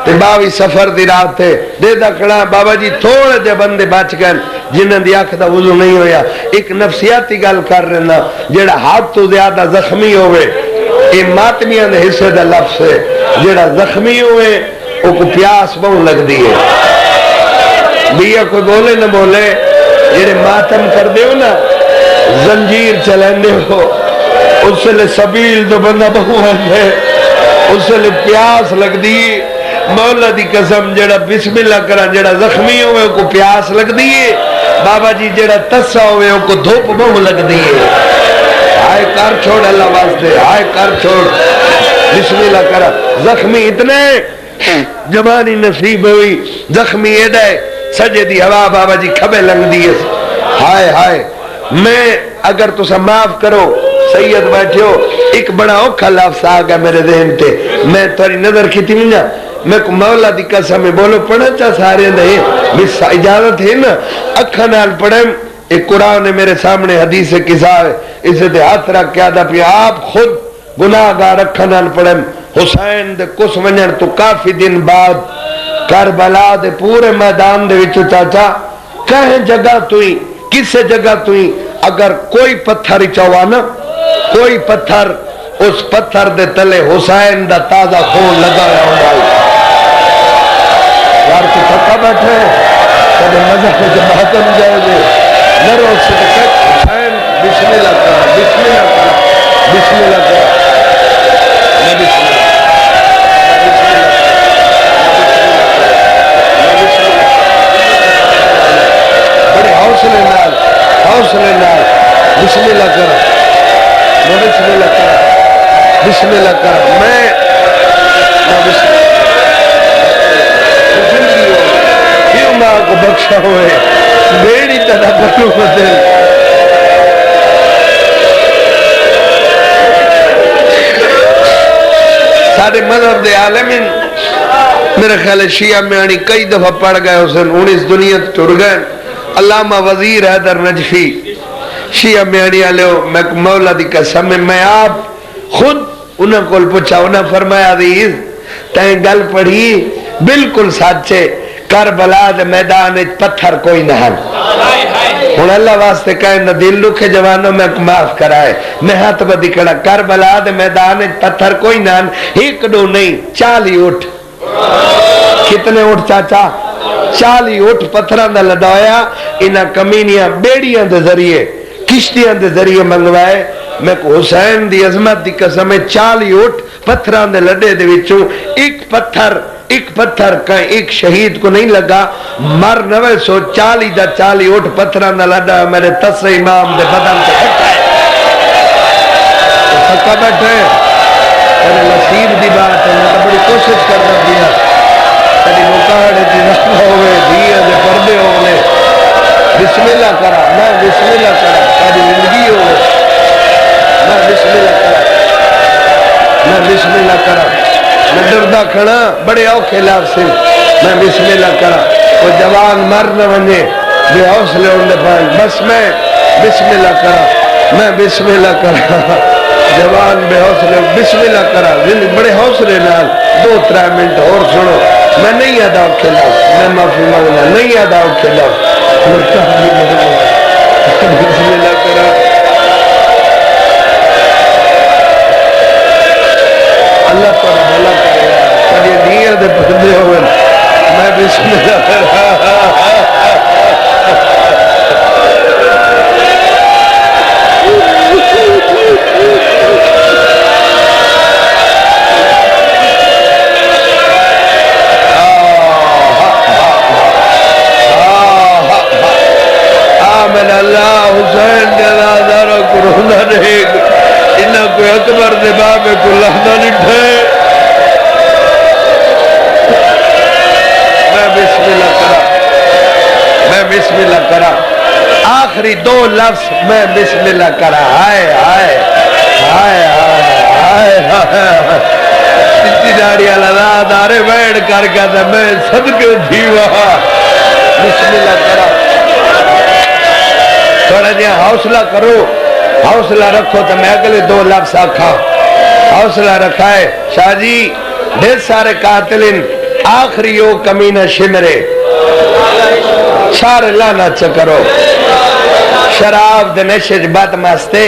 22 سفر دی رات ہے دے دکھنا بابا جی تھوڑے جے بندے بچ گئے جنہاں دی اکھ دا وضو نہیں ہویا ایک نفسیاتی گل کر رہنا جڑا حد تو زیادہ زخمی ہوئے یہ ماتمیاں دے حصے دا لفظ ہے جڑا زخمی ہوئے وہ کو پیاس بہت لگ دی ہے بیا کوئی بولے نہ بولے جڑے ماتم کر دے ہو نا زنجیر چلیں دے ہو اس سے لے سبیل تو بندہ بہت ہے اس سے لے پیاس لگ دی مولا دی قسم جڑا بسم اللہ کرا جڑا زخمی ہوئے کو پیاس لگ دیئے بابا جی جڑا تسا ہوئے کو دھوپ بہو لگ دیئے آئے کر چھوڑ اللہ واسطے آئے کر چھوڑ بسم اللہ کرا زخمی اتنے جبانی نصیب ہوئی زخمی ایڈائے سجے دی ہوا بابا جی کھبے لنگ دیئے ہائے ہائے میں اگر تو سا معاف کرو سید بیٹھے ہو ایک بڑا اوکھا لفظ آگا میرے ذہن تے میں تاری نظر کی تھی نہیں میں کو مولا دی قسم میں بولو پڑھا چاہ سارے نہیں بس اجازت ہے نا اکھا نال پڑھیں ایک قرآن نے میرے سامنے حدیث قصہ ہے اسے تے ہاتھ رکھ کیا دا پی آپ خود گناہ گار اکھا نال پڑھیں حسین دے کس ونجن تو کافی دن بعد کربلا دے پورے میدان دے وچو چاچا کہیں جگہ توئی کسے جگہ توئی اگر کوئی پتھر چوانا کوئی پتھر اس پتھر دے تلے حسین دا تازہ خون لگا رہا ہوں یار تو تھکا بیٹھے کبھی مذہب کے ماتم جائے گے نرو سے حسین بسم اللہ کرا بسم اللہ کرا بسم اللہ کرا میں بسم اللہ بڑے حوصلے نال بسم اللہ کرا میں بسم اللہ کرا بسم اللہ کرا میں بسم اللہ زندگی ہو کیوں ماں کو بخشا ہوئے میری طرح بلو بدل سارے مذہب دے عالمین میرے خیال شیعہ میں آنی کئی دفعہ پڑھ گئے حسن 19 دنیا ٹر گئے علامہ وزیر حیدر نجفی شیعہ میں آنی آلے ہو میں مولا دی قسم میں آپ خود انہوں کو پوچھا انہوں فرمایا عزیز تین گل پڑھی بالکل سچے کربلا دے میدان پتھر کوئی نہ ہن ہن اللہ واسطے کہیں نہ دل لکھے جوانوں میں معاف کرائے میں ہاتھ بدی کڑا کربلا دے میدان پتھر کوئی نہ ہن ایک دو نہیں 40 اٹھ کتنے اٹھ چاچا 40 اٹھ پتھران دا لڑایا انہاں کمینیاں بیڑیاں دے ذریعے کشتیاں دے ذریعے منگوائے میں کو حسین دی عظمت دی قسم 40 اٹھ پتھران دے لڑے دے وچوں ایک پتھر کہیں ایک شہید کو نہیں لگا مر 940 دا 40 اٹھ پتھران دا لڑا میرے تس امام دے بدن سے پکا بیٹھے میرے نصیب دی بات ہے میں تو بڑی کوشش کرنا دیا تیری مکاڑے دی رحمہ ہوئے دیا دے پردے ہوئے بسم اللہ کرا میں بسم اللہ کرا تیری زندگی ہوئے میں بسم اللہ کرا میں بسم اللہ کرا میں دردہ کھڑا بڑے اوکھے لفظ سے میں بسم اللہ کرا وہ جوان مر نہ بنے بے حوصلے ہونے پائیں بس میں بسم اللہ کرا میں بسم اللہ کرا جوان بے حوصلے بسم اللہ کرا بڑے حوصلے نال 2-3 منٹ اور سنو میں نہیں ادا اوکھے لفظ میں معافی مانگنا نہیں ادا اوکھے لفظ بسم اللہ کرا اللہ تعالیٰ بھلا کرے تیری نیت دے پردے ہوئے میں بسم اللہ کرا آمین اللہ حسین جنازہ رکھ رونا رہے گا انہاں کوئی اکبر دے بابے کو لہنا نٹھے میں بسم اللہ کرا میں بسم اللہ کرا آخری 2 لفظ میں بسم اللہ کرا ہائے ہائے ہائے ہائے ہائے اتنی داڑی اللہ دارے بیڑ کر کہتا میں صدقے جیوہ بسم اللہ کرا تھوڑا جہاں حوصلہ کرو حوصلہ رکھو تو میں اگلے 2 لفظ آکھا حوصلہ رکھائے شاہ جی ڈھیر سارے قاتلین آخری وہ کمینہ شمرے سارے لانا چکرو شراب دے نشے بات ماستے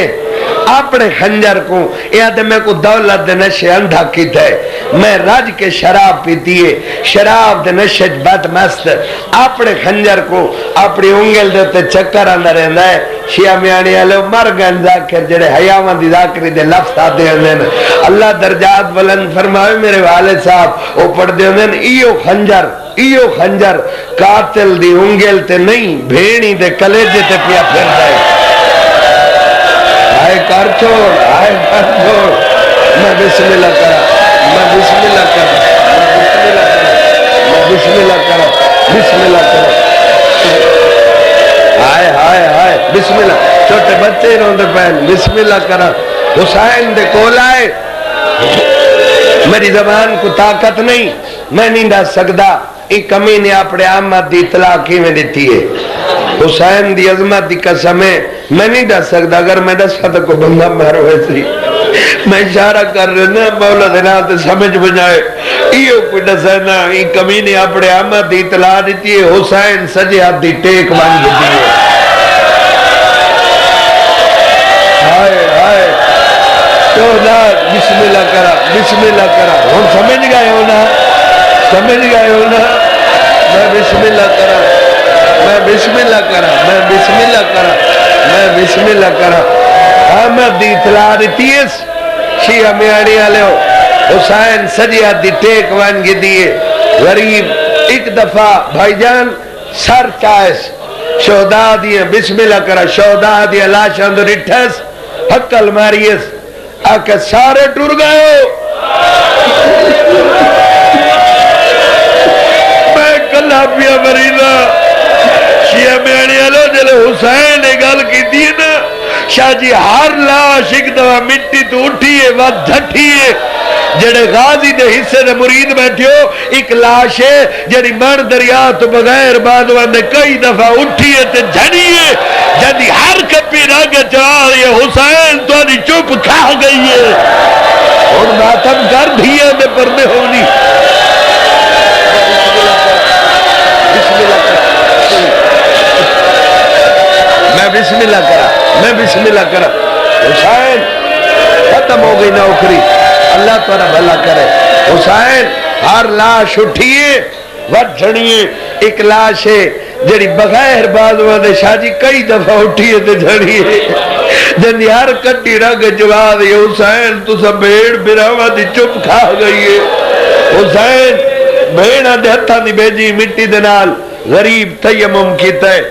اپنے خنجر کو یاد میں کو دولت دے نشے اندھا کی تھے میں راج کے شراب پیتیے شراب دے نشے بات مست اپنے خنجر کو اپنی انگل دیتے چکر اندر رہنا ہے شیعہ میانی علیہ مر گئن ذاکر جڑے حیاوان دی ذاکری دے لفظ آتے ہیں اللہ درجات بلند فرمائے میرے والد صاحب او پڑھ دے ہیں ایو خنجر قاتل دی انگل تے نہیں بھینی دے کلیجے تے پیا پھر دائے آئے کر چھوڑ میں بسم اللہ کرا میں بسم اللہ کرا میں بسم اللہ کرا بسم اللہ کرا آئے بسم اللہ چھوٹے بچے روندے پہن بسم اللہ کرا حسین دے کول آئے میری زبان کو طاقت نہیں میں نہیں ڈا سکتا ایک کمی نے اپنے آمد دی اطلاع کی میں دیتی ہے حسین دی عظمت دی قسم ہے میں نہیں ڈا سکتا اگر میں ڈسا تو کو بندہ مارو ایسی میں اشارہ کر رہا نا مولا دینا تو سمجھ بجائے ایو کوئی ڈسینا ایک کمی نے اپنے آمد دی اطلاع دیتی ہے حسین سجے ہاتھ دی ٹیک بان دیتی ہے ہائے بسم اللہ کرا ہم سمجھ گئے ہو نا میں بسم اللہ کرا آمد دی اطلاع دیتی ہے شیعہ میانی آلے ہو حسین سجیہ دی ٹیک وانگی دیئے غریب ایک دفعہ بھائی جان سر چائس شہدہ دیئے بسم اللہ کرا شہدہ دیئے لاش اندر اٹھس حقل ماریس آکے سارے ٹور گئے ہو میں کلہ پیا مریضہ شیعہ میانی آلے جلے حسین نے گل کی دینا شاہ جی ہر لاش ایک دفعہ مٹی تو اٹھیے وقت دھٹیے جڑے غازی دے حصے دے مرید بیٹھے ہو ایک لاش ہے جڑی مر دریا تو بغیر بادوان نے کئی دفعہ اٹھیے تے جھڑیے جدی ہر کپی رنگ چاہ رہی ہے حسین تو آنی چپ کھا گئی ہے اور ماتم کر دھیے میں پردے ہونی میں بسم اللہ کرا حسین ختم ہو گئی نوکری اللہ تورا بھلا کرے حسین ہر لاش اٹھیے وٹ جھڑیے ایک لاش ہے جڑی بغیر بازوان دے شاہ جی کئی دفعہ اٹھیے تے جھڑیے جنی ہر کٹی رگ جواد ہے حسین تو سب بھیڑ براوہ دی چپ کھا گئی ہے حسین بھیڑا دے ہتھا دی بیجی مٹی دے نال غریب تیمم کیتا ہے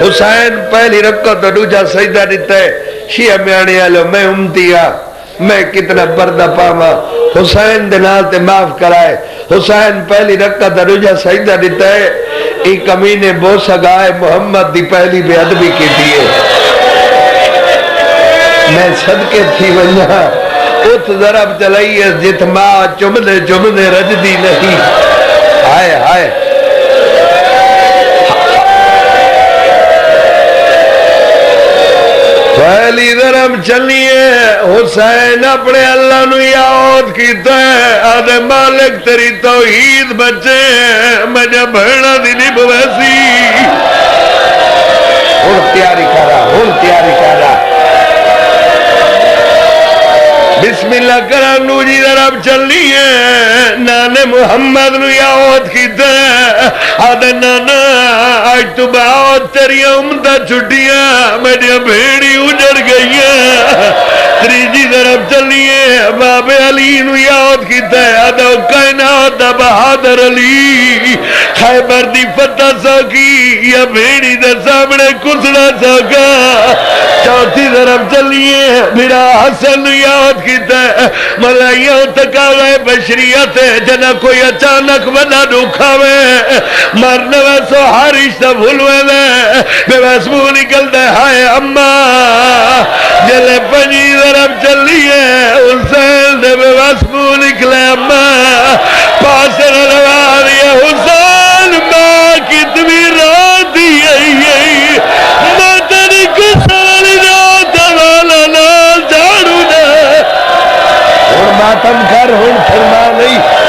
حسین پہلی رکعت تو دوجا سجدہ دیتا ہے شیعہ میانی آلو میں امتیا میں کتنا بردہ پاما حسین دنال تے معاف کرائے حسین پہلی رکعت تو دوجا سجدہ دیتا ہے ایک کمینے بوسہ گائے محمد دی پہلی بے ادبی کی دیئے میں صدقے تھی ونجا ات ضرب چلائی ہے جت ماں چمدے رجدی نہیں ہائے پہلی ضرب چلیے حسین اپنے اللہ نو یاد کیتا ہے آدھے مالک تیری توحید بچے میں جب بھیڑا دی نہیں بویسی ہون تیاری کرا بسم اللہ کرا نو جی ضرب چلیے نانے محمد نو یاد کیتا ہے آدھے نانا آج تو بہت تیری امدہ چھٹیاں میڈیا بھیڑی اجڑ گئی ہے تریجی ضرب چلیے باب علی نو یاد کیتا ہے آدھے کائنات دا بہادر علی خیبر دی فتح ساکی یا بھیڑی دے سامنے کسڑا ساکا چوتھی ضرب چلیے میرا حسن نو یاد کیتا ہے ملائیوں تکا گئے بشریت جنہ کوئی اچانک ودا دکھاوے مرنے ویسو ہر رشتہ بھولوے لے بے ویسمو نکل دے ہائے اممہ جلے پنجی ضرب چلیے حسین دے بے ویسمو نکلے اممہ پاس رواری حسین ماں کتنی رات دی ماں تیری کسال رات والا نال جاڑو دے اور ماتم کر ہون فرما نہیں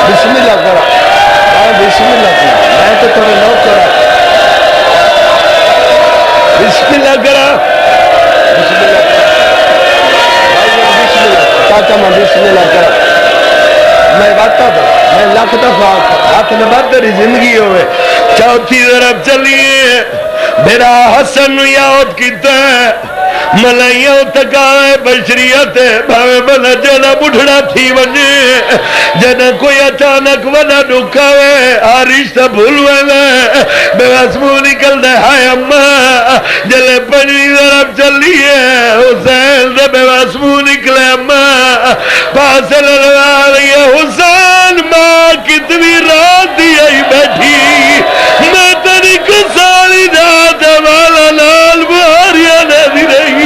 بسم اللہ کرا بسم اللہ کرا میں تو تمہیں نو کرا بسم اللہ کرا بسم اللہ چاچا میں بسم اللہ کرا میں باتا تھا میں لاکھ دفعہ ہاتھ نبات تیری زندگی ہوئے چوتھی طرف چلیے میرا حسن یاد کیتا ہے ملائیوں تکائے بشریت بھاوے بنا جنا بڑھڑا تھی وجے جنا کوئی اچانک ونا ڈکھاوے رشتہ بھولوے بے واسمو نکل دے ہائے اممہ جلے پنوی طرف چلیے حسین دے بے واسمو نکلے اممہ پاسل رہی حسین ماں کتنی رات دی آئی بیٹھی میں تری کو ساری رات والا لال بہاریا نے دی رہی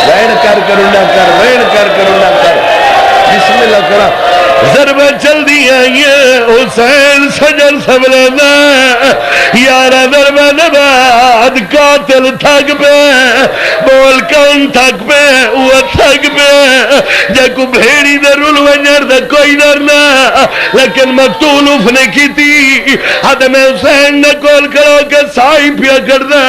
وین کر کرونا کر وین کر کرونا کر بسم اللہ کرا ضربہ چل دیا یہ حسین سجن سبلنا یارہ ضربہ نباد قاتل تھک پہ بول کون تھک پہ وہ تھک پہ جے کو بھیڑی در الونجر در کوئی در نہ لیکن مقتول اف نے کی تھی آدم حسین نے کول کرو کہ سائی پیا کردہ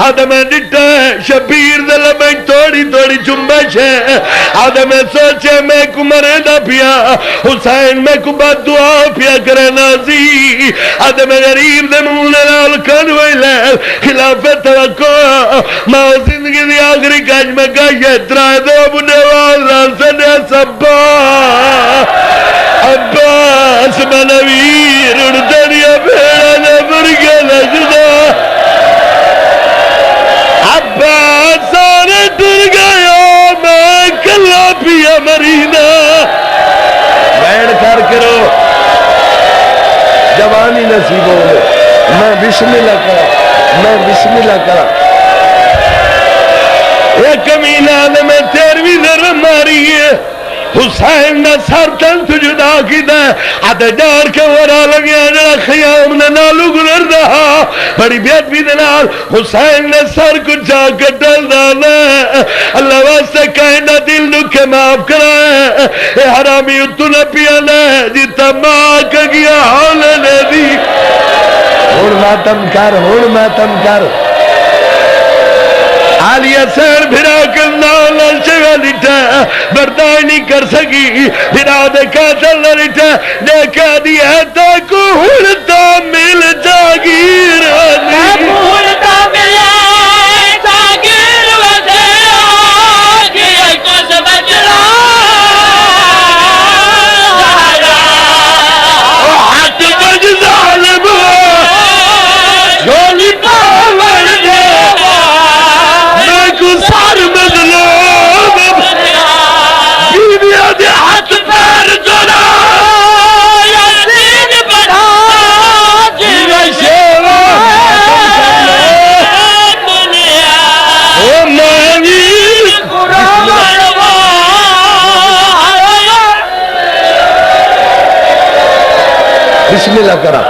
آدم ڈٹا شبیر دل میں توڑی توڑی چنبش ہے آدم سوچے میں کو مرے نہ پیا حسین میں کو بات دعا پیا کرے نازی آدم غریب دے مونے لال کنوئی لیل خلاف توقع ماں زندگی دی آخری کاج میں کہا اترائے دو بنے والا سنے سبا عباس منویر اڑتنیا بھیڑا نے برگے لجدہ عباس سارے ڈر گیا میں کلا پیا مرینا بیڑ کر کرو جوانی نصیب ہوئے میں بسم اللہ کرا میں بسم اللہ کرا ایک کمینہ نے میں تیروی ذر ماری ہے حسین نے سر تن سجدہ کی دے آدھے جار کے ورا لگیا جڑا خیام نے نالو گرر رہا بڑی بیت بھی دنال حسین نے سر کو جا کے ڈل دانا اللہ واسطے کہنا دل نکے معاف کرائے اے حرامی اتو نہ پیانا جیتا ماں کا گیا حالے نے دی ہون ماتم کر آلیہ سیر بھرا کرنا للچگا لٹا بردائی نہیں کر سکی بھرا دیکھا چل لٹا دیکھا دیا تاکو ہڑتا مل جاگیر ہڑتا ملے جاگیر وزے آگی ایکو سمجھ را حق بج ظالم جولی پاور دے سار مظلوم بیویا دے ہاتھ پیر جوڑا یزید بڑھا جیوہ شیوہ دنیا او مانی قرآن بسم اللہ کرا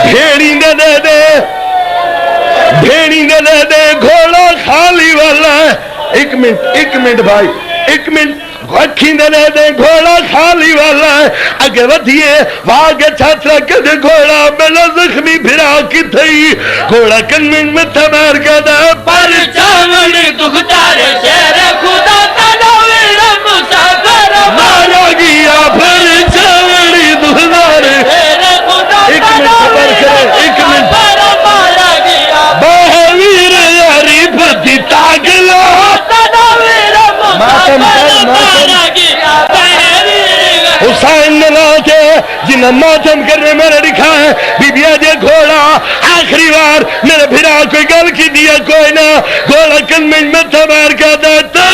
بھیڑی نہ دے دے بھیڑی نہ دے دے گھوڑا خالی والا ہے ایک منٹ بھائی ایک منٹ گھوڑی نہ دے دے گھوڑا خالی والا ہے اگر ودھیے واگے چھاترہ کدے گھوڑا بلا زخمی بھرا کی تھی گھوڑا کنمنگ میں تمار کدا پر چاول دختار شیر خدا تنویر مسافر مارا گیا پھر چاوڑی دختار شیر خدا ایک منٹ صبر کرے ایک منٹ مارا گیا باہویر یاری پتی تاگلا تنویر مسافر مارا گیا حسین نے لاتے جنہیں ماتم کرنے میرے لکھا ہے بی بی آجے گھوڑا آخری بار میرے بھرا کوئی گل کی دیا کوئی نہ گھوڑا کنمنج میں تمار کا دیتا